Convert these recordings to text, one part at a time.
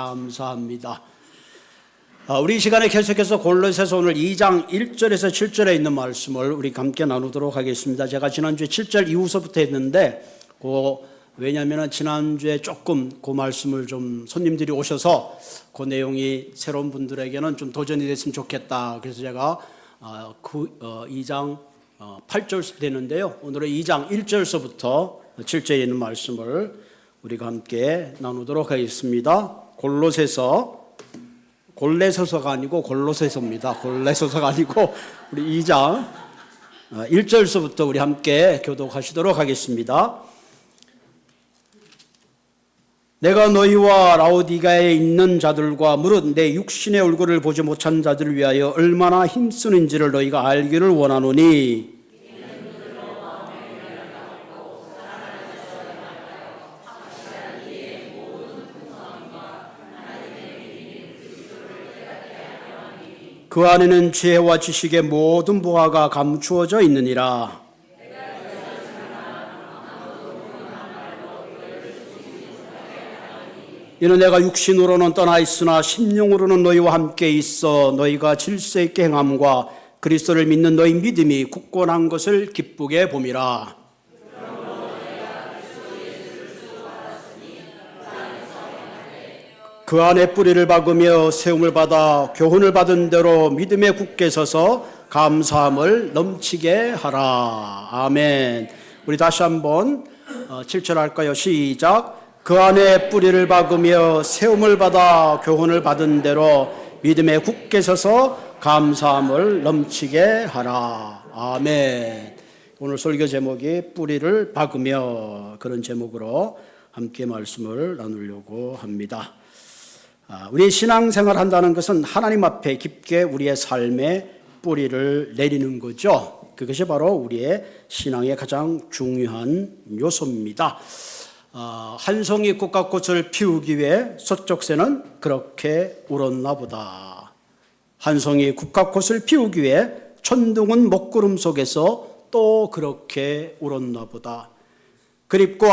감사합니다. 우리 이 시간에 계속해서 골로새서 오늘 2장 1절에서 7절에 있는 말씀을 우리 함께 나누도록 하겠습니다. 제가 지난주에 7절 이후서부터 했는데 왜냐하면 지난주에 조금 그 말씀을 좀 손님들이 오셔서 그 내용이 새로운 분들에게는 좀 도전이 됐으면 좋겠다. 그래서 제가 2장 8절부터 했는데요. 오늘은 2장 1절서부터 7절에 있는 말씀을 우리가 함께 나누도록 하겠습니다. 골로새서가 아니고 골로새서입니다. 골로새서가 아니고 우리 2장 1절서부터 우리 함께 교독하시도록 하겠습니다. 내가 너희와 라오디가에 있는 자들과 무릇 내 육신의 얼굴을 보지 못한 자들을 위하여 얼마나 힘쓰는지를 너희가 알기를 원하노니, 그 안에는 지혜와 지식의 모든 보화가 감추어져 있느니라. 이는 내가 육신으로는 떠나 있으나 심령으로는 너희와 함께 있어 너희가 질서 있게 행함과 그리스도를 믿는 너희 믿음이 굳건한 것을 기쁘게 봄이라. 그 안에 뿌리를 박으며 세움을 받아 교훈을 받은 대로 믿음에 굳게 서서 감사함을 넘치게 하라. 아멘. 우리 다시 한번 7절 할까요? 시작. 그 안에 뿌리를 박으며 세움을 받아 교훈을 받은 대로 믿음에 굳게 서서 감사함을 넘치게 하라. 아멘. 오늘 설교 제목이 뿌리를 박으며, 그런 제목으로 함께 말씀을 나누려고 합니다. 우리의 신앙생활 한다는 것은 하나님 앞에 깊게 우리의 삶에 뿌리를 내리는 거죠. 그것이 바로 우리의 신앙의 가장 중요한 요소입니다. 한 송이 국화꽃을 피우기 위해 서쪽새는 그렇게 울었나 보다. 한 송이 국화꽃을 피우기 위해 천둥은 먹구름 속에서 또 그렇게 울었나 보다. 그립고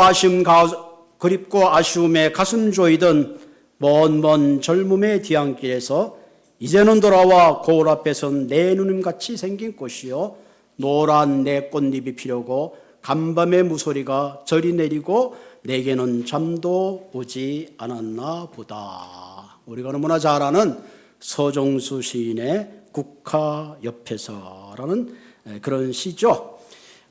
아쉬움에 가슴 조이던 먼 젊음의 뒤안길에서 이제는 돌아와 거울 앞에 선 내 누님같이 생긴 꽃이요 노란 내 꽃잎이 피려고 간밤의 무소리가 저리 내리고 내게는 잠도 오지 않았나 보다. 우리가 너무나 잘 아는 서정수 시인의 국화 옆에서라는 그런 시죠.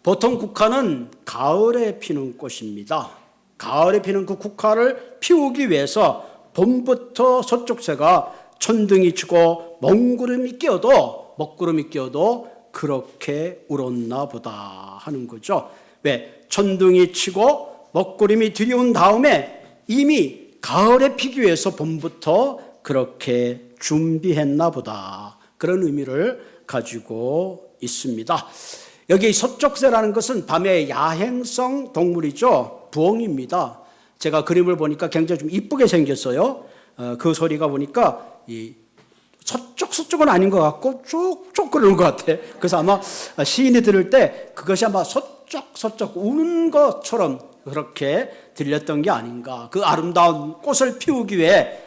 보통 국화는 가을에 피는 꽃입니다. 가을에 피는 그 국화를 피우기 위해서 봄부터 서쪽새가 천둥이 치고 먹구름이 끼어도 그렇게 울었나 보다 하는 거죠. 왜? 천둥이 치고 먹구름이 들이온 다음에 이미 가을에 피기 위해서 봄부터 그렇게 준비했나 보다. 그런 의미를 가지고 있습니다. 여기 서쪽새라는 것은 밤의 야행성 동물이죠. 부엉이입니다. 제가 그림을 보니까 굉장히 좀 이쁘게 생겼어요. 그 소리가 보니까 서쪽은 아닌 것 같고 쭉쭉 그러는 것 같아. 그래서 아마 시인이 들을 때 그것이 아마 서쪽 우는 것처럼 그렇게 들렸던 게 아닌가. 그 아름다운 꽃을 피우기 위해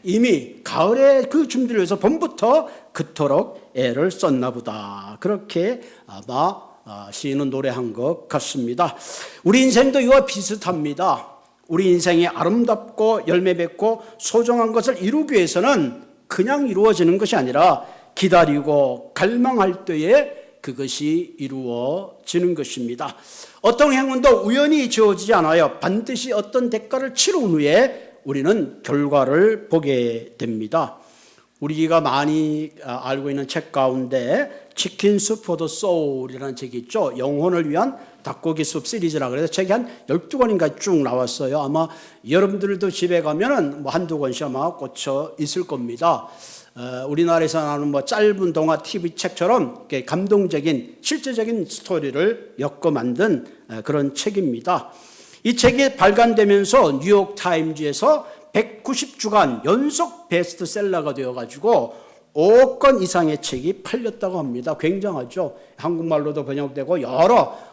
이미 가을에 그 준비를 해서 봄부터 그토록 애를 썼나 보다. 그렇게 아마 시인은 노래한 것 같습니다. 우리 인생도 이와 비슷합니다. 우리 인생이 아름답고 열매 맺고 소중한 것을 이루기 위해서는 그냥 이루어지는 것이 아니라 기다리고 갈망할 때에 그것이 이루어지는 것입니다. 어떤 행운도 우연히 지어지지 않아요. 반드시 어떤 대가를 치른 후에 우리는 결과를 보게 됩니다. 우리가 많이 알고 있는 책 가운데 치킨 숲 포 더 소울이라는 책이 있죠. 영혼을 위한 닭고기 숲 시리즈라 그래서 책이 한 12권인가 쭉 나왔어요. 아마 여러분들도 집에 가면은 한두 권씩 아마 꽂혀 있을 겁니다. 우리나라에서 나오는 짧은 동화 TV 책처럼 감동적인 실제적인 스토리를 엮어 만든 그런 책입니다. 이 책이 발간되면서 뉴욕 타임즈에서 190주간 연속 베스트셀러가 되어가지고 5권 이상의 책이 팔렸다고 합니다. 굉장하죠. 한국말로도 번역되고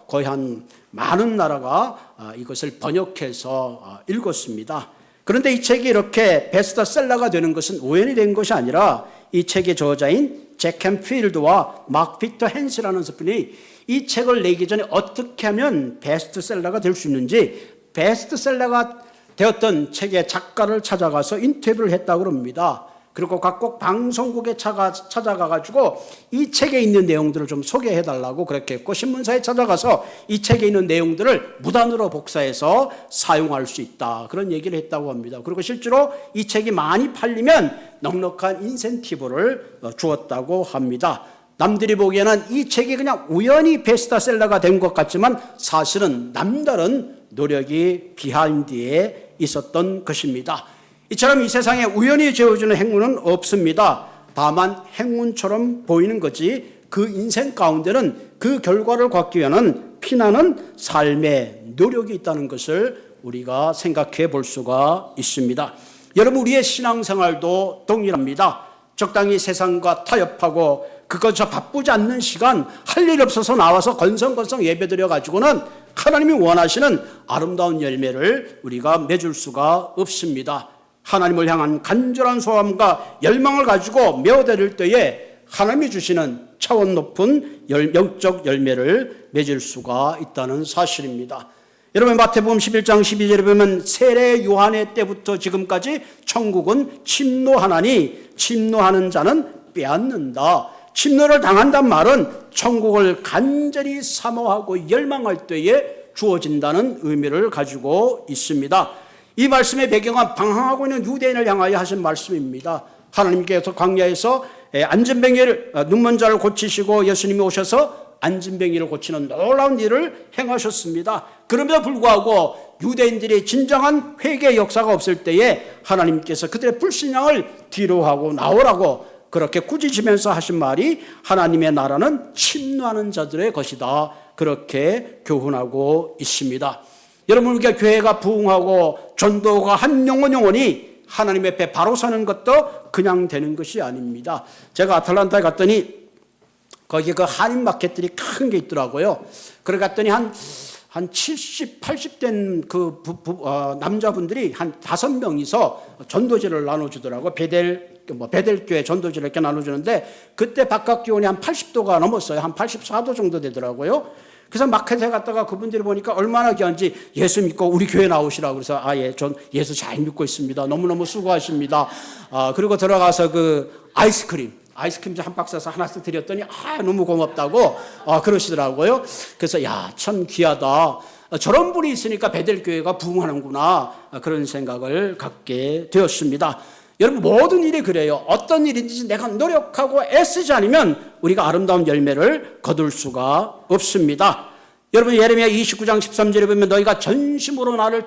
거의 한 많은 나라가 이것을 번역해서 읽었습니다. 그런데 이 책이 이렇게 베스트셀러가 되는 것은 우연히 된 것이 아니라 이 책의 저자인 잭 캠필드와 막 빅터 헨스라는 분이 이 책을 내기 전에 어떻게 하면 베스트셀러가 될 수 있는지 베스트셀러가 되었던 책의 작가를 찾아가서 인터뷰를 했다고 합니다. 그리고 각국 방송국에 찾아가가지고 이 책에 있는 내용들을 좀 소개해달라고 그렇게 했고, 신문사에 찾아가서 이 책에 있는 내용들을 무단으로 복사해서 사용할 수 있다, 그런 얘기를 했다고 합니다. 그리고 실제로 이 책이 많이 팔리면 넉넉한 인센티브를 주었다고 합니다. 남들이 보기에는 이 책이 그냥 우연히 베스트셀러가 된 것 같지만 사실은 남다른 노력이 비하인드에 있었던 것입니다. 이처럼 이 세상에 우연히 주어지는 행운은 없습니다. 다만 행운처럼 보이는 거지 그 인생 가운데는 그 결과를 갖기 위한 피나는 삶의 노력이 있다는 것을 우리가 생각해 볼 수가 있습니다. 여러분, 우리의 신앙생활도 동일합니다. 적당히 세상과 타협하고 그것저 바쁘지 않는 시간, 할 일 없어서 나와서 건성건성 예배드려 가지고는 하나님이 원하시는 아름다운 열매를 우리가 맺을 수가 없습니다. 하나님을 향한 간절한 소원과 열망을 가지고 메어드릴 때에 하나님이 주시는 차원 높은 영적 열매를 맺을 수가 있다는 사실입니다. 여러분, 마태복음 11장 12절에 보면 세례 요한의 때부터 지금까지 천국은 침노하나니 침노하는 자는 빼앗는다. 침노를 당한단 말은 천국을 간절히 사모하고 열망할 때에 주어진다는 의미를 가지고 있습니다. 이 말씀의 배경은 방황하고 있는 유대인을 향하여 하신 말씀입니다. 하나님께서 광야에서 안진뱅이를, 눈먼 자를 고치시고 예수님이 오셔서 안진뱅이를 고치는 놀라운 일을 행하셨습니다. 그럼에도 불구하고 유대인들이 진정한 회개의 역사가 없을 때에 하나님께서 그들의 불신앙을 뒤로하고 나오라고 그렇게 꾸짖으면서 하신 말이 하나님의 나라는 침노하는 자들의 것이다, 그렇게 교훈하고 있습니다. 여러분, 우리가 교회가 부흥하고 전도가 한 영혼이 하나님 앞에 바로 서는 것도 그냥 되는 것이 아닙니다. 제가 아틀란타에 갔더니 거기 그 한인 마켓들이 큰 게 있더라고요. 그래 갔더니 한 70, 80된 남자분들이 한 5명이서 전도지를 나눠주더라고요. 베델교회 전도지를 이렇게 나눠주는데 그때 바깥 기온이 한 80도가 넘었어요. 한 84도 정도 되더라고요. 그래서 마켓에 갔다가 그분들이 보니까 얼마나 귀한지 예수 믿고 우리 교회 나오시라고 그래서 전 예수 잘 믿고 있습니다. 너무너무 수고하십니다. 그리고 들어가서 그 아이스크림 한 박스에서 하나씩 드렸더니 너무 고맙다고 그러시더라고요. 그래서 참 귀하다. 저런 분이 있으니까 베델교회가 부흥하는구나, 그런 생각을 갖게 되었습니다. 여러분, 모든 일이 그래요. 어떤 일인지 내가 노력하고 애쓰지 않으면 우리가 아름다운 열매를 거둘 수가 없습니다. 여러분, 예레미야 29장 13절에 보면 너희가 전심으로 나를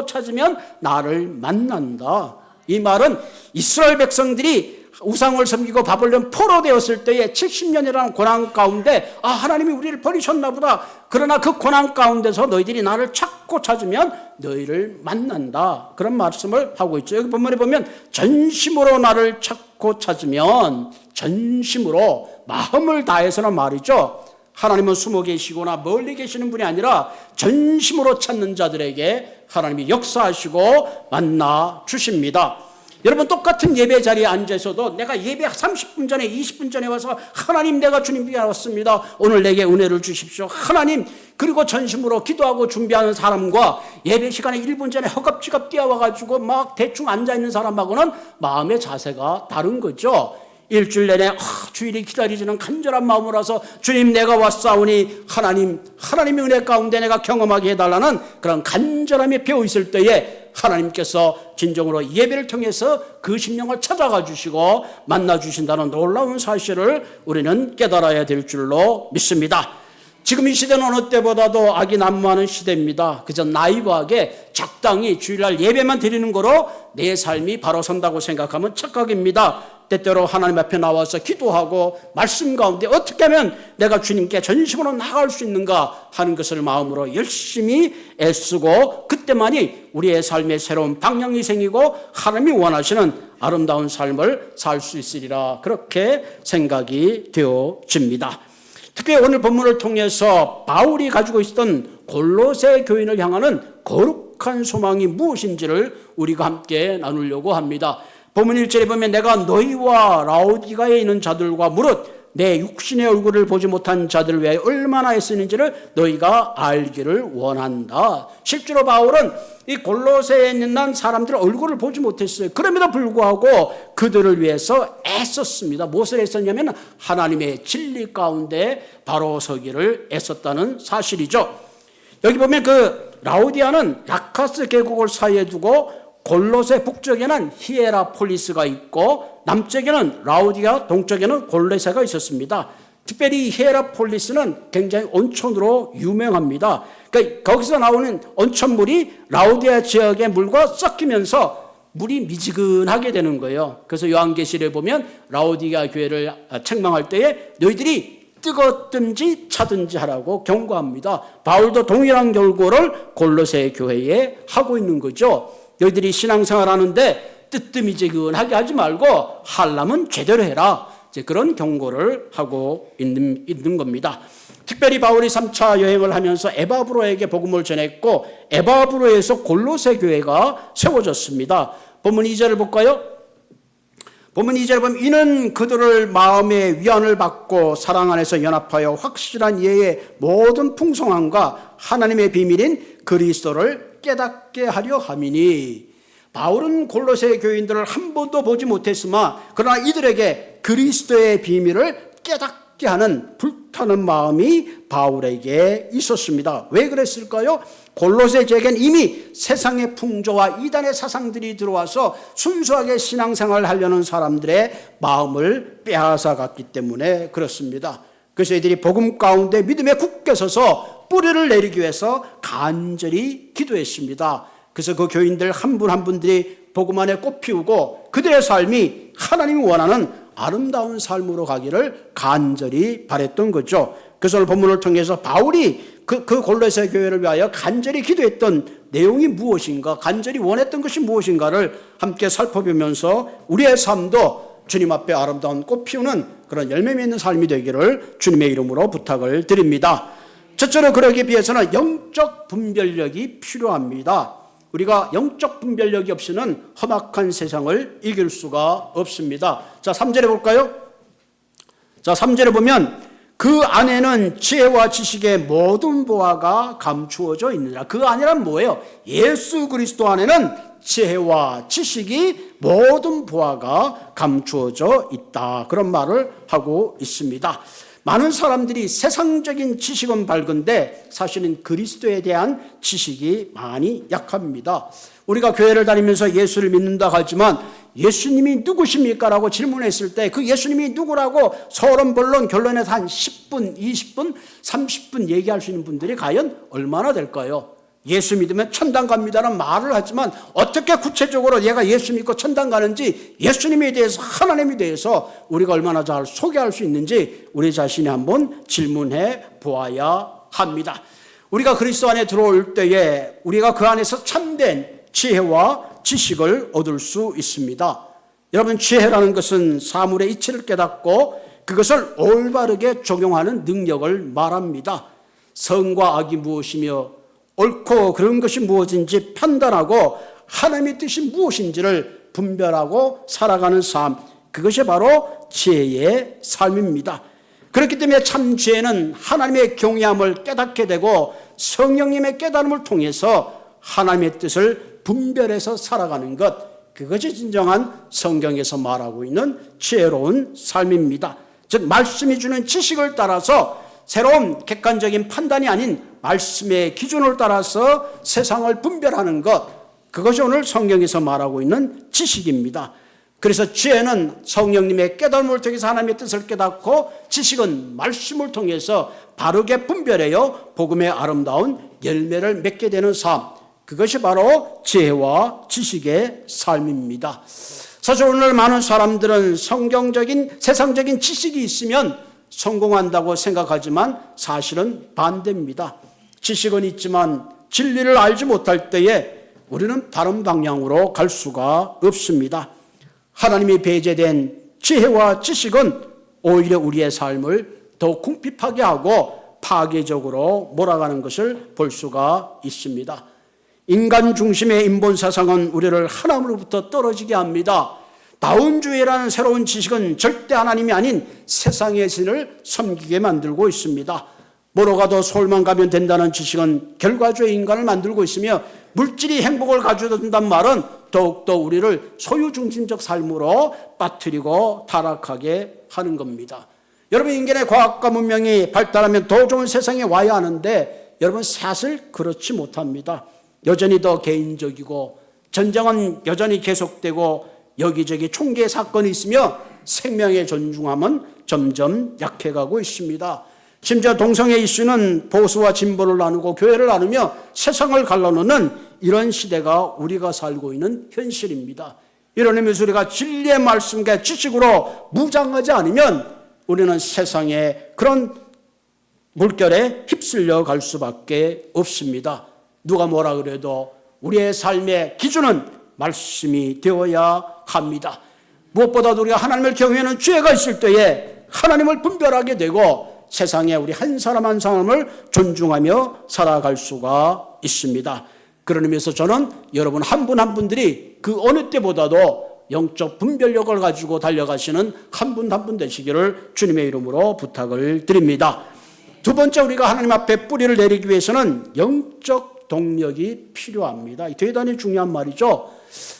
찾으면 나를 만난다. 이 말은 이스라엘 백성들이 우상을 섬기고 바벨론 포로되었을 때에 70년이라는 고난 가운데 하나님이 우리를 버리셨나 보다. 그러나 그 고난 가운데서 너희들이 나를 찾으면 너희를 만난다, 그런 말씀을 하고 있죠. 여기 본문에 보면 전심으로 나를 찾으면, 전심으로 마음을 다해서는 말이죠. 하나님은 숨어 계시거나 멀리 계시는 분이 아니라 전심으로 찾는 자들에게 하나님이 역사하시고 만나 주십니다. 여러분, 똑같은 예배 자리에 앉아서도 내가 예배 30분 전에 20분 전에 와서 하나님, 내가 주님께 왔습니다, 오늘 내게 은혜를 주십시오 하나님, 그리고 전심으로 기도하고 준비하는 사람과 예배 시간에 1분 전에 허겁지겁 뛰어와가지고 막 대충 앉아있는 사람하고는 마음의 자세가 다른 거죠. 일주일 내내 주일이 기다리지는 간절한 마음으로서 주님, 내가 왔사오니 하나님의 은혜 가운데 내가 경험하게 해달라는 그런 간절함이 배어있을 때에 하나님께서 진정으로 예배를 통해서 그 심령을 찾아가 주시고 만나 주신다는 놀라운 사실을 우리는 깨달아야 될 줄로 믿습니다. 지금 이 시대는 어느 때보다도 악이 난무하는 시대입니다. 그저 나이브하게 적당히 주일날 예배만 드리는 거로 내 삶이 바로 선다고 생각하면 착각입니다. 때때로 하나님 앞에 나와서 기도하고 말씀 가운데 어떻게 하면 내가 주님께 전심으로 나아갈 수 있는가 하는 것을 마음으로 열심히 애쓰고, 그때만이 우리의 삶의 새로운 방향이 생기고 하나님이 원하시는 아름다운 삶을 살 수 있으리라, 그렇게 생각이 되어집니다. 특히 오늘 본문을 통해서 바울이 가지고 있었던 골로새 교인을 향하는 거룩 거룩한 소망이 무엇인지를 우리가 함께 나누려고 합니다. 본문 1절에 보면 내가 너희와 라오디가에 있는 자들과 무릇 내 육신의 얼굴을 보지 못한 자들을 위하여 얼마나 애쓰는지를 너희가 알기를 원한다. 실제로 바울은 이 골로새에 있는 사람들의 얼굴을 보지 못했어요. 그럼에도 불구하고 그들을 위해서 애썼습니다. 무엇을 애썼냐면 하나님의 진리 가운데 바로 서기를 애썼다는 사실이죠. 여기 보면 그 라오디아는 라카스 계곡을 사이에 두고 골로새 북쪽에는 히에라폴리스가 있고 남쪽에는 라오디아, 동쪽에는 골로새가 있었습니다. 특별히 히에라폴리스는 굉장히 온천으로 유명합니다. 그러니까 거기서 나오는 온천물이 라오디아 지역의 물과 섞이면서 물이 미지근하게 되는 거예요. 그래서 요한계시록에 보면 라오디아 교회를 책망할 때에 너희들이 뜨겁든지 차든지 하라고 경고합니다. 바울도 동일한 경고를 골로새 교회에 하고 있는 거죠. 너희들이 신앙생활 하는데 뜨뜨미지근하게 하지 말고 하려면 제대로 해라. 이제 그런 경고를 하고 있는 겁니다. 특별히 바울이 3차 여행을 하면서 에바브로에게 복음을 전했고 에바브로에서 골로새 교회가 세워졌습니다. 본문 2절을 볼까요? 본문 2절에 보면 이는 그들을 마음의 위안을 받고 사랑 안에서 연합하여 확실한 이해의 모든 풍성함과 하나님의 비밀인 그리스도를 깨닫게 하려 함이니. 바울은 골로새 교인들을 한 번도 보지 못했으나 그러나 이들에게 그리스도의 비밀을 깨닫게 하는 불타는 마음이 바울에게 있었습니다. 왜 그랬을까요? 골로새 지역엔 이미 세상의 풍조와 이단의 사상들이 들어와서 순수하게 신앙생활을 하려는 사람들의 마음을 빼앗아갔기 때문에 그렇습니다. 그래서 이들이 복음 가운데 믿음에 굳게 서서 뿌리를 내리기 위해서 간절히 기도했습니다. 그래서 그 교인들 한 분 한 분들이 복음 안에 꽃 피우고 그들의 삶이 하나님이 원하는 아름다운 삶으로 가기를 간절히 바랬던 거죠. 그래서 오늘 본문을 통해서 바울이 그 골로새 교회를 위하여 간절히 기도했던 내용이 무엇인가, 간절히 원했던 것이 무엇인가를 함께 살펴보면서 우리의 삶도 주님 앞에 아름다운 꽃 피우는 그런 열매 맺는 삶이 되기를 주님의 이름으로 부탁을 드립니다. 첫째로 그러기 위해서는 영적 분별력이 필요합니다. 우리가 영적 분별력이 없이는 험악한 세상을 이길 수가 없습니다. 자, 3절에 볼까요? 자, 3절에 보면 그 안에는 지혜와 지식의 모든 보화가 감추어져 있느니라. 그 안이란 뭐예요? 예수 그리스도 안에는 지혜와 지식이 모든 보화가 감추어져 있다. 그런 말을 하고 있습니다. 많은 사람들이 세상적인 지식은 밝은데 사실은 그리스도에 대한 지식이 많이 약합니다. 우리가 교회를 다니면서 예수를 믿는다 하지만 예수님이 누구십니까? 라고 질문했을 때 그 예수님이 누구라고 서론본론 결론에서 한 10분, 20분, 30분 얘기할 수 있는 분들이 과연 얼마나 될까요? 예수 믿으면 천당 갑니다라는 말을 하지만 어떻게 구체적으로 얘가 예수 믿고 천당 가는지 예수님에 대해서 하나님에 대해서 우리가 얼마나 잘 소개할 수 있는지 우리 자신이 한번 질문해 보아야 합니다. 우리가 그리스도 안에 들어올 때에 우리가 그 안에서 참된 지혜와 지식을 얻을 수 있습니다. 여러분, 지혜라는 것은 사물의 이치를 깨닫고 그것을 올바르게 적용하는 능력을 말합니다. 선과 악이 무엇이며 옳고 그런 것이 무엇인지 판단하고 하나님의 뜻이 무엇인지를 분별하고 살아가는 삶, 그것이 바로 지혜의 삶입니다. 그렇기 때문에 참 지혜는 하나님의 경외함을 깨닫게 되고 성령님의 깨달음을 통해서 하나님의 뜻을 분별해서 살아가는 것, 그것이 진정한 성경에서 말하고 있는 지혜로운 삶입니다. 즉 말씀이 주는 지식을 따라서 새로운 객관적인 판단이 아닌 말씀의 기준을 따라서 세상을 분별하는 것, 그것이 오늘 성경에서 말하고 있는 지식입니다. 그래서 지혜는 성령님의 깨달음을 통해서 하나님의 뜻을 깨닫고 지식은 말씀을 통해서 바르게 분별하여 복음의 아름다운 열매를 맺게 되는 삶, 그것이 바로 지혜와 지식의 삶입니다. 사실 오늘 많은 사람들은 성경적인 세상적인 지식이 있으면 성공한다고 생각하지만 사실은 반대입니다. 지식은 있지만 진리를 알지 못할 때에 우리는 다른 방향으로 갈 수가 없습니다. 하나님이 배제된 지혜와 지식은 오히려 우리의 삶을 더 궁핍하게 하고 파괴적으로 몰아가는 것을 볼 수가 있습니다. 인간 중심의 인본 사상은 우리를 하나님으로부터 떨어지게 합니다. 다운주의라는 새로운 지식은 절대 하나님이 아닌 세상의 신을 섬기게 만들고 있습니다. 뭐로 가도 서울만 가면 된다는 지식은 결과주의 인간을 만들고 있으며, 물질이 행복을 가져다 준다는 말은 더욱더 우리를 소유중심적 삶으로 빠뜨리고 타락하게 하는 겁니다. 여러분, 인간의 과학과 문명이 발달하면 더 좋은 세상에 와야 하는데, 여러분, 사실 그렇지 못합니다. 여전히 더 개인적이고, 전쟁은 여전히 계속되고, 여기저기 총계 사건이 있으며 생명의 존중함은 점점 약해가고 있습니다. 심지어 동성애 이슈는 보수와 진보를 나누고 교회를 나누며 세상을 갈라놓는 이런 시대가 우리가 살고 있는 현실입니다. 이런 의미에서 우리가 진리의 말씀과 지식으로 무장하지 않으면 우리는 세상의 그런 물결에 휩쓸려 갈 수밖에 없습니다. 누가 뭐라 그래도 우리의 삶의 기준은 말씀이 되어야 합니다. 무엇보다도 우리가 하나님을 경외하는 죄가 있을 때에 하나님을 분별하게 되고 세상에 우리 한 사람 한 사람을 존중하며 살아갈 수가 있습니다. 그런 의미에서 저는 여러분 한 분 한 분들이 그 어느 때보다도 영적 분별력을 가지고 달려가시는 한 분 한 분 되시기를 주님의 이름으로 부탁을 드립니다. 두 번째, 우리가 하나님 앞에 뿌리를 내리기 위해서는 영적 동력이 필요합니다. 대단히 중요한 말이죠.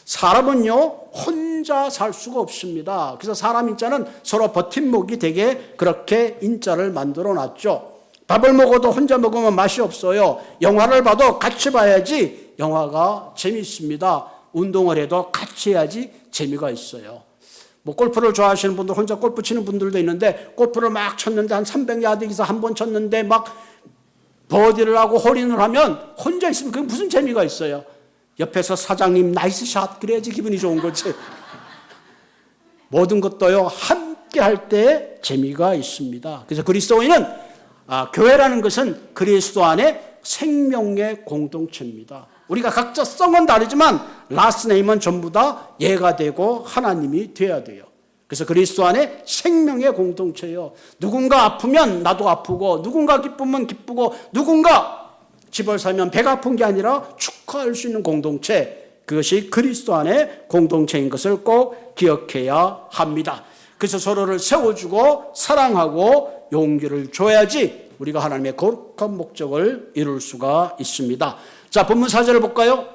사람은요 혼자 살 수가 없습니다. 그래서 사람 인자는 서로 버팀목이 되게 그렇게 인자를 만들어 놨죠. 밥을 먹어도 혼자 먹으면 맛이 없어요. 영화를 봐도 같이 봐야지 영화가 재미있습니다. 운동을 해도 같이 해야지 재미가 있어요. 뭐 골프를 좋아하시는 분들, 혼자 골프 치는 분들도 있는데, 골프를 막 쳤는데 한 300야드에서 한 번 쳤는데 막 버디를 하고 홀인을 하면 혼자 있으면 그게 무슨 재미가 있어요. 옆에서 사장님 나이스 샷 그래야지 기분이 좋은 거지. 모든 것도요 함께 할 때 재미가 있습니다. 그래서 그리스도인은 교회라는 것은 그리스도 안에 생명의 공동체입니다. 우리가 각자 성은 다르지만 라스네임은 전부 다 얘가 되고 하나님이 돼야 돼요. 그래서 그리스도 안에 생명의 공동체예요. 누군가 아프면 나도 아프고, 누군가 기쁘면 기쁘고, 누군가 집을 살면 배가 아픈 게 아니라 축하할 수 있는 공동체, 그것이 그리스도 안의 공동체인 것을 꼭 기억해야 합니다. 그래서 서로를 세워주고 사랑하고 용기를 줘야지 우리가 하나님의 거룩한 목적을 이룰 수가 있습니다. 자, 본문 4절을 볼까요?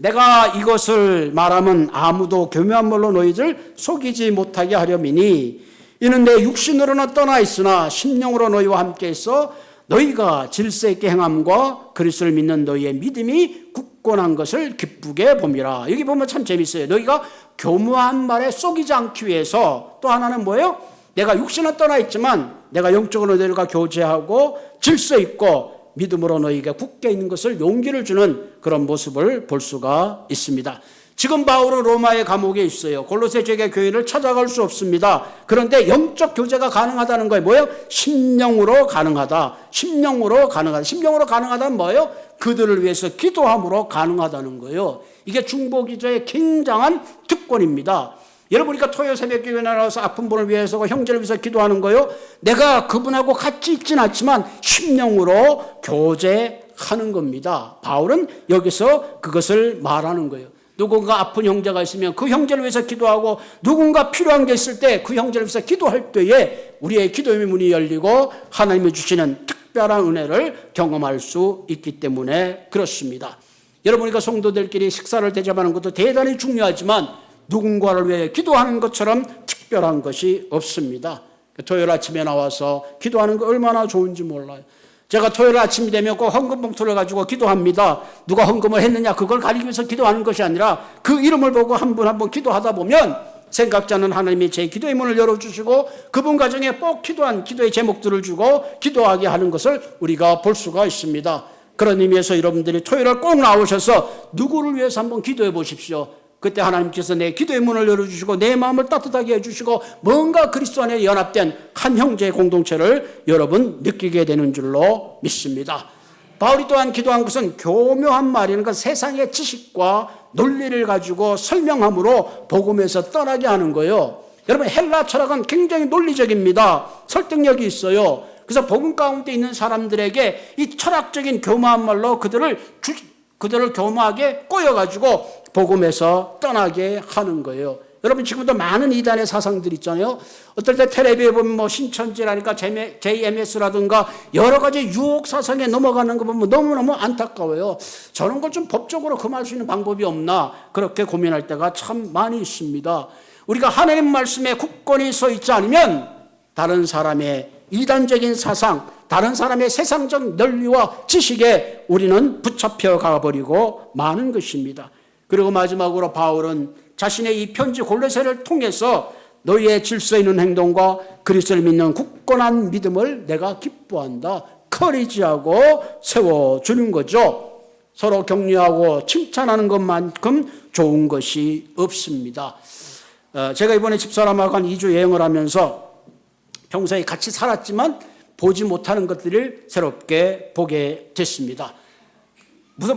내가 이것을 말하면 아무도 교묘한 말로 너희들 속이지 못하게 하려미니 이는 내 육신으로는 떠나 있으나 심령으로 너희와 함께 있어 너희가 질서 있게 행함과 그리스도를 믿는 너희의 믿음이 굳건한 것을 기쁘게 봄이라. 여기 보면 참 재밌어요. 너희가 교묘한 말에 속이지 않기 위해서 또 하나는 뭐예요? 내가 육신은 떠나 있지만 내가 영적으로 너희들과 교제하고 질서 있고 믿음으로 너희가 굳게 있는 것을 용기를 주는 그런 모습을 볼 수가 있습니다. 지금 바울은 로마의 감옥에 있어요. 골로새 지역의 교회를 찾아갈 수 없습니다. 그런데 영적 교제가 가능하다는 거예요. 뭐예요? 심령으로 가능하다. 심령으로 가능하다. 심령으로 가능하다는 뭐예요? 그들을 위해서 기도함으로 가능하다는 거예요. 이게 중보기도의 굉장한 특권입니다. 여러분, 우리가 토요 새벽기도에 나와서 아픈 분을 위해서 형제를 위해서 기도하는 거예요. 내가 그분하고 같이 있진 않지만 심령으로 교제하는 겁니다. 바울은 여기서 그것을 말하는 거예요. 누군가 아픈 형제가 있으면 그 형제를 위해서 기도하고, 누군가 필요한 게 있을 때 그 형제를 위해서 기도할 때에 우리의 기도의 문이 열리고 하나님이 주시는 특별한 은혜를 경험할 수 있기 때문에 그렇습니다. 여러분, 우리가 성도들끼리 식사를 대접하는 것도 대단히 중요하지만 누군가를 위해 기도하는 것처럼 특별한 것이 없습니다. 토요일 아침에 나와서 기도하는 거 얼마나 좋은지 몰라요. 제가 토요일 아침이 되면 꼭 헌금 봉투를 가지고 기도합니다. 누가 헌금을 했느냐 그걸 가리기 위해서 기도하는 것이 아니라 그 이름을 보고 한 분 한 분 기도하다 보면 생각자는 하나님이 제 기도의 문을 열어주시고 그분 가정에 꼭 기도한 기도의 제목들을 주고 기도하게 하는 것을 우리가 볼 수가 있습니다. 그런 의미에서 여러분들이 토요일에 꼭 나오셔서 누구를 위해서 한번 기도해 보십시오. 그때 하나님께서 내 기도의 문을 열어주시고 내 마음을 따뜻하게 해주시고 뭔가 그리스도 안에 연합된 한 형제의 공동체를 여러분 느끼게 되는 줄로 믿습니다. 바울이 또한 기도한 것은 교묘한 말이라는 건 세상의 지식과 논리를 가지고 설명함으로 복음에서 떠나게 하는 거예요. 여러분, 헬라 철학은 굉장히 논리적입니다. 설득력이 있어요. 그래서 복음 가운데 있는 사람들에게 이 철학적인 교묘한 말로 그들을 그들을 교묘하게 꼬여가지고 복음에서 떠나게 하는 거예요. 여러분 지금도 많은 이단의 사상들 있잖아요. 어떨 때 텔레비에 보면 뭐 신천지라니까 JMS라든가 여러 가지 유혹 사상에 넘어가는 거 보면 너무너무 안타까워요. 저런 걸 좀 법적으로 금할 수 있는 방법이 없나 그렇게 고민할 때가 참 많이 있습니다. 우리가 하나님 말씀에 굳건히 서 있지 않으면 다른 사람의 이단적인 사상, 다른 사람의 세상적 논리와 지식에 우리는 붙잡혀 가버리고 마는 것입니다. 그리고 마지막으로 바울은 자신의 이 편지 골로새를 통해서 너희의 질서 있는 행동과 그리스도를 믿는 굳건한 믿음을 내가 기뻐한다. 커리지하고 세워주는 거죠. 서로 격려하고 칭찬하는 것만큼 좋은 것이 없습니다. 제가 이번에 집사람하고 한 2주 여행을 하면서 평소에 같이 살았지만 보지 못하는 것들을 새롭게 보게 됐습니다.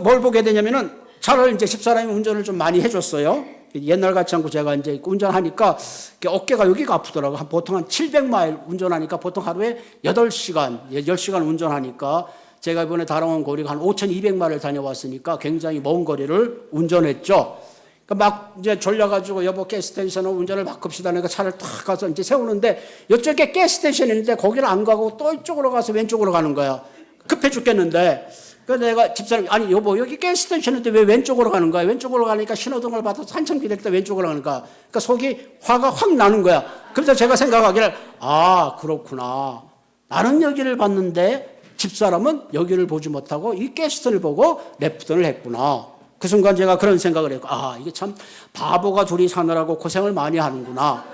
뭘 보게 되냐면은 차를 이제 집사람이 운전을 좀 많이 해줬어요. 옛날 같지 않고 제가 이제 운전하니까 어깨가 여기가 아프더라고요. 보통 한 700마일 운전하니까 보통 하루에 8시간, 10시간 운전하니까 제가 이번에 다롱원 거리가 한 5,200마일을 다녀왔으니까 굉장히 먼 거리를 운전했죠. 그러니까 막 이제 졸려가지고 여보 가스스테이션을 운전을 바꿉시다. 그러니까 차를 탁 가서 이제 세우는데 이쪽에 가스스테이션이 있는데 거기를 안 가고 또 이쪽으로 가서 왼쪽으로 가는 거야. 급해 죽겠는데. 그래서 내가 집사람이 아니 여보 여기 가스스테이션인데 왜 왼쪽으로 가는 거야? 왼쪽으로 가니까 신호등을 받아서 한참 기다릴 때 왼쪽으로 가는 거야. 그러니까 속이 화가 확 나는 거야. 그래서 제가 생각하기를 아 그렇구나. 나는 여기를 봤는데 집사람은 여기를 보지 못하고 이 가스턴을 보고 레프턴을 했구나. 그 순간 제가 그런 생각을 했고 아 이게 참 바보가 둘이 사느라고 고생을 많이 하는구나.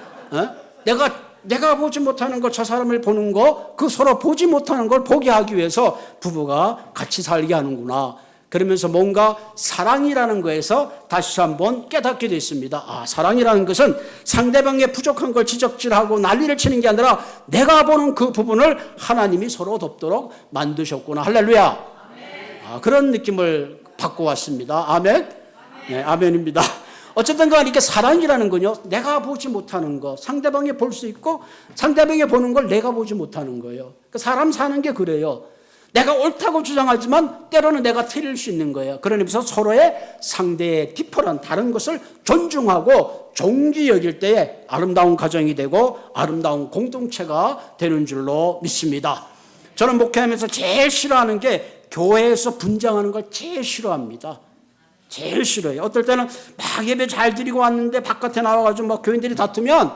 내가 보지 못하는 거 저 사람을 보는 거 그 서로 보지 못하는 걸 보게 하기 위해서 부부가 같이 살게 하는구나. 그러면서 뭔가 사랑이라는 거에서 다시 한번 깨닫게 됐습니다. 아 사랑이라는 것은 상대방의 부족한 걸 지적질하고 난리를 치는 게 아니라 내가 보는 그 부분을 하나님이 서로 돕도록 만드셨구나. 할렐루야. 아, 그런 느낌을 받고 왔습니다. 아멘. 네, 아멘입니다. 어쨌든 간에 이렇게 사랑이라는 건요, 내가 보지 못하는 거, 상대방이 볼 수 있고, 상대방이 보는 걸 내가 보지 못하는 거예요. 사람 사는 게 그래요. 내가 옳다고 주장하지만 때로는 내가 틀릴 수 있는 거예요. 그러면서 서로의 상대의 디퍼런, 다른 것을 존중하고 존귀 여길 때에 아름다운 가정이 되고 아름다운 공동체가 되는 줄로 믿습니다. 저는 목회하면서 제일 싫어하는 게 교회에서 분쟁하는 걸 제일 싫어합니다. 제일 싫어요. 어떨 때는 막 예배 잘 드리고 왔는데 바깥에 나와가지고 막 교인들이 다투면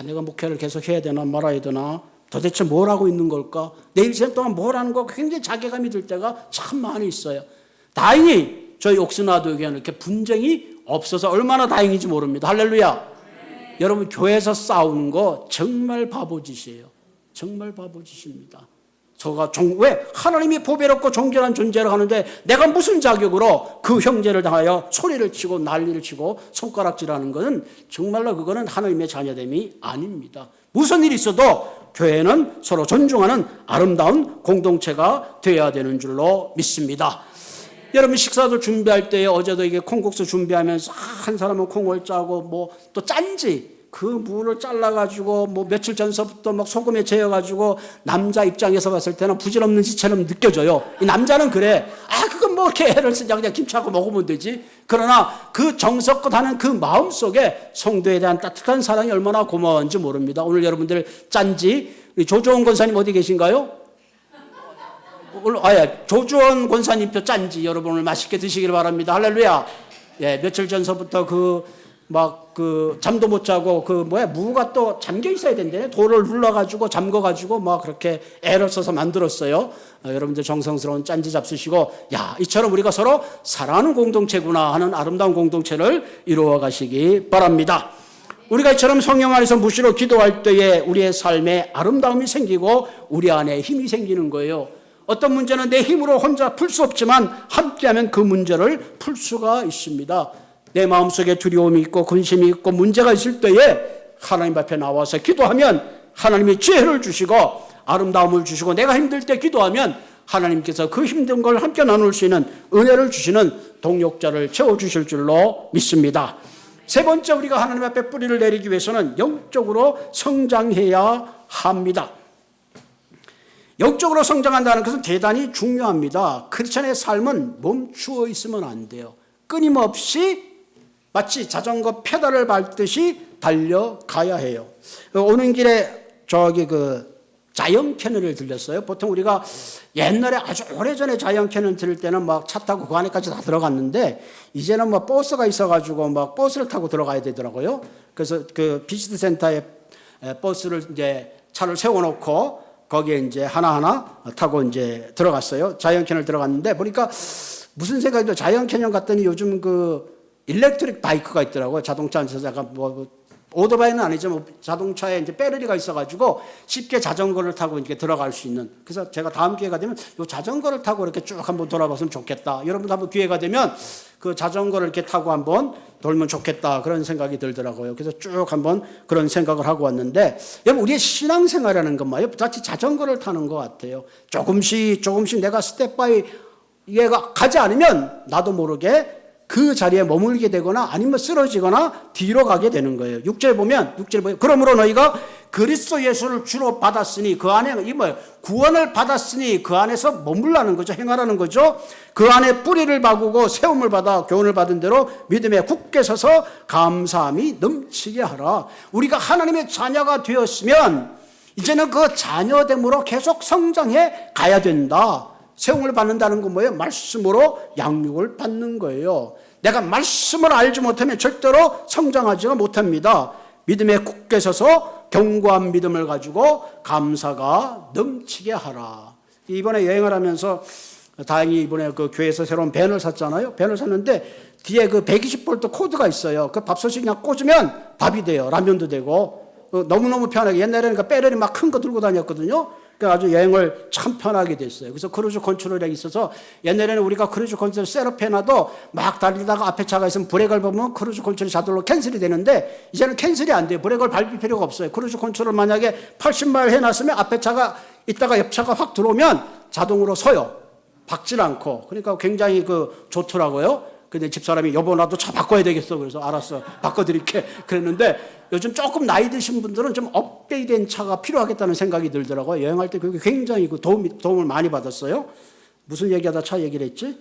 내가 목회를 계속 해야 되나 말아야 되나 도대체 뭘 하고 있는 걸까? 내 인생 동안 뭘 하는 거 굉장히 자괴감이 들 때가 참 많이 있어요. 다행히 저희 옥스나도 교회는 이렇게 분쟁이 없어서 얼마나 다행인지 모릅니다. 할렐루야. 여러분 교회에서 싸우는 거 정말 바보짓이에요. 정말 바보짓입니다. 왜 하나님이 보배롭고 존귀한 존재를 하는데 내가 무슨 자격으로 그 형제를 당하여 소리를 치고 난리를 치고 손가락질하는 것은 정말로 그거는 하나님의 자녀됨이 아닙니다. 무슨 일이 있어도 교회는 서로 존중하는 아름다운 공동체가 되어야 되는 줄로 믿습니다. 여러분 식사도 준비할 때 어제도 이게 콩국수 준비하면서 한 사람은 콩을 짜고 뭐 또 짠지 그 무를 잘라가지고 뭐 며칠 전서부터 막 소금에 재워가지고 남자 입장에서 봤을 때는 부질없는 짓처럼 느껴져요. 이 남자는 그래. 그건 뭐 이렇게 애를 쓰냐 그냥 김치하고 먹으면 되지. 그러나 그 정성껏 하는 그 마음 속에 성도에 대한 따뜻한 사랑이 얼마나 고마운지 모릅니다. 오늘 여러분들 짠지 조주원 권사님 어디 계신가요? 조주원 권사님표 짠지 여러분 오늘 맛있게 드시길 바랍니다. 할렐루야. 예, 며칠 전서부터 잠도 못 자고 무가 또 잠겨 있어야 된대. 돌을 눌러가지고 잠궈가지고 막 그렇게 애를 써서 만들었어요. 여러분들 정성스러운 짠지 잡수시고 이처럼 우리가 서로 사랑하는 공동체구나 하는 아름다운 공동체를 이루어 가시기 바랍니다. 우리가 이처럼 성령 안에서 무시로 기도할 때에 우리의 삶에 아름다움이 생기고 우리 안에 힘이 생기는 거예요. 어떤 문제는 내 힘으로 혼자 풀 수 없지만 함께하면 그 문제를 풀 수가 있습니다. 내 마음속에 두려움이 있고 근심이 있고 문제가 있을 때에 하나님 앞에 나와서 기도하면 하나님이 지혜를 주시고 아름다움을 주시고 내가 힘들 때 기도하면 하나님께서 그 힘든 걸 함께 나눌 수 있는 은혜를 주시는 동력자를 채워주실 줄로 믿습니다. 세 번째 우리가 하나님 앞에 뿌리를 내리기 위해서는 영적으로 성장해야 합니다. 영적으로 성장한다는 것은 대단히 중요합니다. 크리스천의 삶은 멈추어 있으면 안 돼요. 끊임없이 마치 자전거 페달을 밟듯이 달려가야 해요. 오는 길에 저기 자이언 캐년을 들렸어요. 보통 우리가 옛날에 아주 오래전에 자이언 캐년 들을 때는 막 차 타고 그 안에까지 다 들어갔는데 이제는 뭐 버스가 있어가지고 막 버스를 타고 들어가야 되더라고요. 그래서 그 비지트 센터에 버스를 이제 차를 세워놓고 거기에 이제 하나하나 타고 이제 들어갔어요. 자이언 캐년 들어갔는데 보니까 무슨 생각이 들어요. 자이언 캐년 갔더니 요즘 일렉트릭 바이크가 있더라고요. 자동차 안에서 약간 오토바이는 아니지만 자동차에 이제 배터리가 있어가지고 쉽게 자전거를 타고 이렇게 들어갈 수 있는. 그래서 제가 다음 기회가 되면 이 자전거를 타고 이렇게 쭉 한번 돌아봤으면 좋겠다. 여러분도 한번 기회가 되면 그 자전거를 이렇게 타고 한번 돌면 좋겠다. 그런 생각이 들더라고요. 그래서 쭉 한번 그런 생각을 하고 왔는데 여러분 우리의 신앙생활이라는 것만요. 마치 자전거를 타는 것 같아요. 조금씩 내가 스텝 바이 얘가 가지 않으면 나도 모르게 그 자리에 머물게 되거나 아니면 쓰러지거나 뒤로 가게 되는 거예요. 6절 보면 그러므로 너희가 그리스도 예수를 주로 받았으니 그 안에 구원을 받았으니 그 안에서 머물라는 거죠. 행하라는 거죠. 그 안에 뿌리를 박고 세움을 받아 교훈을 받은 대로 믿음에 굳게 서서 감사함이 넘치게 하라. 우리가 하나님의 자녀가 되었으면 이제는 그 자녀됨으로 계속 성장해 가야 된다. 세움을 받는다는 건 뭐예요? 말씀으로 양육을 받는 거예요. 내가 말씀을 알지 못하면 절대로 성장하지가 못합니다. 믿음에 굳게 서서 견고한 믿음을 가지고 감사가 넘치게 하라. 이번에 여행을 하면서 다행히 이번에 그 교회에서 새로운 밴을 샀잖아요. 밴을 샀는데 뒤에 120V 코드가 있어요. 그 밥솥이 그냥 꽂으면 밥이 돼요. 라면도 되고. 너무너무 편하게. 옛날에는 배터리 막 큰 거 들고 다녔거든요. 아주 여행을 참 편하게 됐어요. 그래서 크루즈 컨트롤에 있어서 옛날에는 우리가 크루즈 컨트롤 셋업해놔도 막 달리다가 앞에 차가 있으면 브레이크를 밟으면 크루즈 컨트롤이 자동으로 캔슬이 되는데 이제는 캔슬이 안 돼요. 브레이크를 밟을 필요가 없어요. 크루즈 컨트롤 만약에 80마일 해놨으면 앞에 차가 있다가 옆 차가 확 들어오면 자동으로 서요. 박질 않고. 그러니까 굉장히 좋더라고요. 근데 집사람이 여보 나도 차 바꿔야 되겠어. 그래서 알았어. 바꿔드릴게. 그랬는데 요즘 조금 나이 드신 분들은 좀 업데이트된 차가 필요하겠다는 생각이 들더라고요. 여행할 때 그게 굉장히 도움을 많이 받았어요. 무슨 얘기하다 차 얘기를 했지?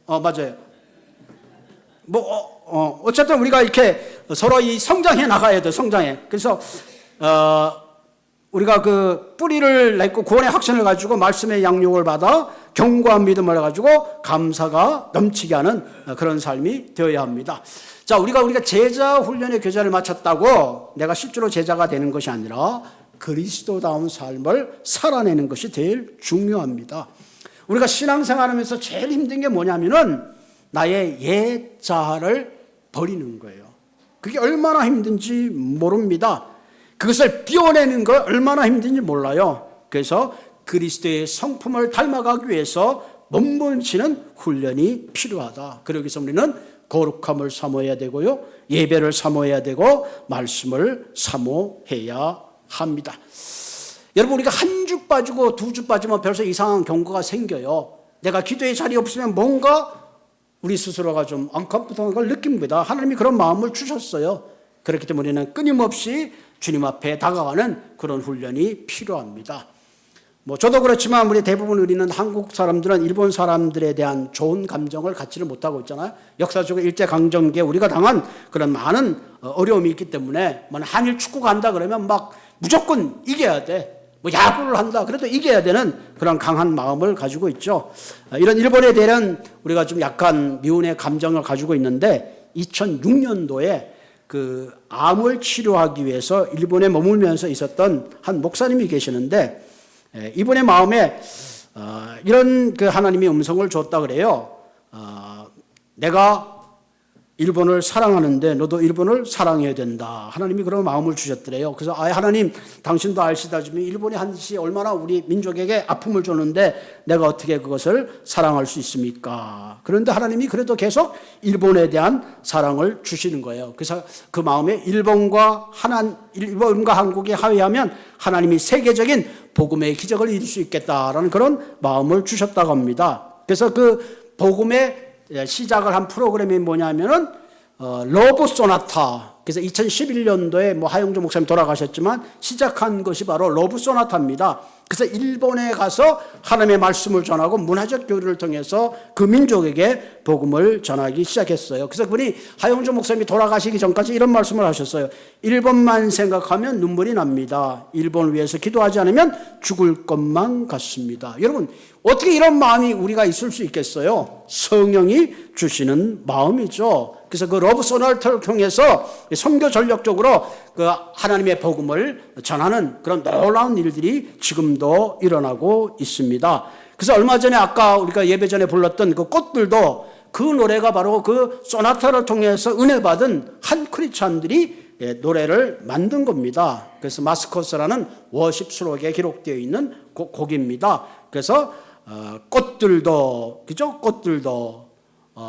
맞아요. 어쨌든 우리가 이렇게 서로 이 성장해 나가야 돼. 성장해. 그래서 우리가 뿌리를 맺고 구원의 확신을 가지고 말씀의 양육을 받아 견고한 믿음을 가지고 감사가 넘치게 하는 그런 삶이 되어야 합니다. 자, 우리가 제자 훈련의 교제를 마쳤다고 내가 실제로 제자가 되는 것이 아니라 그리스도다운 삶을 살아내는 것이 제일 중요합니다. 우리가 신앙생활하면서 제일 힘든 게 뭐냐면은 나의 옛 자아를 버리는 거예요. 그게 얼마나 힘든지 모릅니다. 그것을 띄워내는 거 얼마나 힘든지 몰라요. 그래서 그리스도의 성품을 닮아가기 위해서 몸부림치는 훈련이 필요하다. 그러기 위해서 우리는 거룩함을 사모해야 되고요. 예배를 사모해야 되고 말씀을 사모해야 합니다. 여러분 우리가 한 주 빠지고 두 주 빠지면 벌써 이상한 경고가 생겨요. 내가 기도의 자리에 없으면 뭔가 우리 스스로가 좀 언컴포터한 걸 느낍니다. 하나님이 그런 마음을 주셨어요. 그렇기 때문에 우리는 끊임없이 주님 앞에 다가가는 그런 훈련이 필요합니다. 저도 그렇지만 우리 대부분 우리는 한국 사람들은 일본 사람들에 대한 좋은 감정을 갖지를 못하고 있잖아요. 역사적으로 일제강점기에 우리가 당한 그런 많은 어려움이 있기 때문에 한일 축구가 한다 그러면 막 무조건 이겨야 돼. 야구를 한다 그래도 이겨야 되는 그런 강한 마음을 가지고 있죠. 이런 일본에 대한 우리가 좀 약간 미운의 감정을 가지고 있는데 2006년도에 암을 치료하기 위해서 일본에 머물면서 있었던 한 목사님이 계시는데 이분의 마음에 이런 하나님이 음성을 줬다 그래요. 내가 일본을 사랑하는데 너도 일본을 사랑해야 된다. 하나님이 그런 마음을 주셨더래요. 그래서 하나님 당신도 아시다시피 일본이 한시 얼마나 우리 민족에게 아픔을 줬는데 내가 어떻게 그것을 사랑할 수 있습니까? 그런데 하나님이 그래도 계속 일본에 대한 사랑을 주시는 거예요. 그래서 그 마음에 일본과 한국이 합의하면 하나님이 세계적인 복음의 기적을 이룰 수 있겠다라는 그런 마음을 주셨다고 합니다. 그래서 그 복음의 시작을 한 프로그램이 뭐냐면은 러브 소나타. 그래서 2011년도에 뭐 하용조 목사님 돌아가셨지만 시작한 것이 바로 러브 소나타입니다. 그래서 일본에 가서 하나님의 말씀을 전하고 문화적 교류를 통해서 그 민족에게 복음을 전하기 시작했어요. 그래서 그분이 하용조 목사님이 돌아가시기 전까지 이런 말씀을 하셨어요. 일본만 생각하면 눈물이 납니다. 일본을 위해서 기도하지 않으면 죽을 것만 같습니다. 여러분, 어떻게 이런 마음이 우리가 있을 수 있겠어요? 성령이 주시는 마음이죠. 그래서 그 러브 소나타를 통해서 선교 전력적으로 그 하나님의 복음을 전하는 그런 놀라운 일들이 지금도 일어나고 있습니다. 그래서 얼마 전에 아까 우리가 예배 전에 불렀던 그 꽃들도 그 노래가 바로 그 소나타를 통해서 은혜 받은 한 크리스찬들이 노래를 만든 겁니다. 그래서 마스코스라는 워십 수록에 기록되어 있는 곡입니다. 그래서 꽃들도, 그죠? 꽃들도,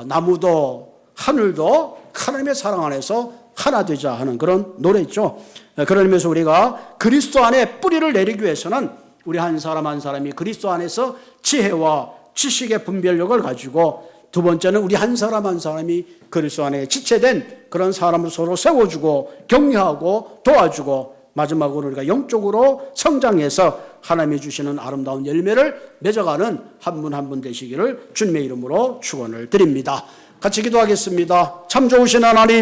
나무도, 하늘도 하나님의 사랑 안에서 하나 되자 하는 그런 노래죠. 그런 의미에서 우리가 그리스도 안에 뿌리를 내리기 위해서는 우리 한 사람 한 사람이 그리스도 안에서 지혜와 지식의 분별력을 가지고, 두 번째는 우리 한 사람 한 사람이 그리스도 안에 지체된 그런 사람을 서로 세워주고 격려하고 도와주고, 마지막으로 우리가 영적으로 성장해서 하나님이 주시는 아름다운 열매를 맺어가는 한 분 한 분 되시기를 주님의 이름으로 축원을 드립니다. 같이 기도하겠습니다. 참 좋으신 하나님,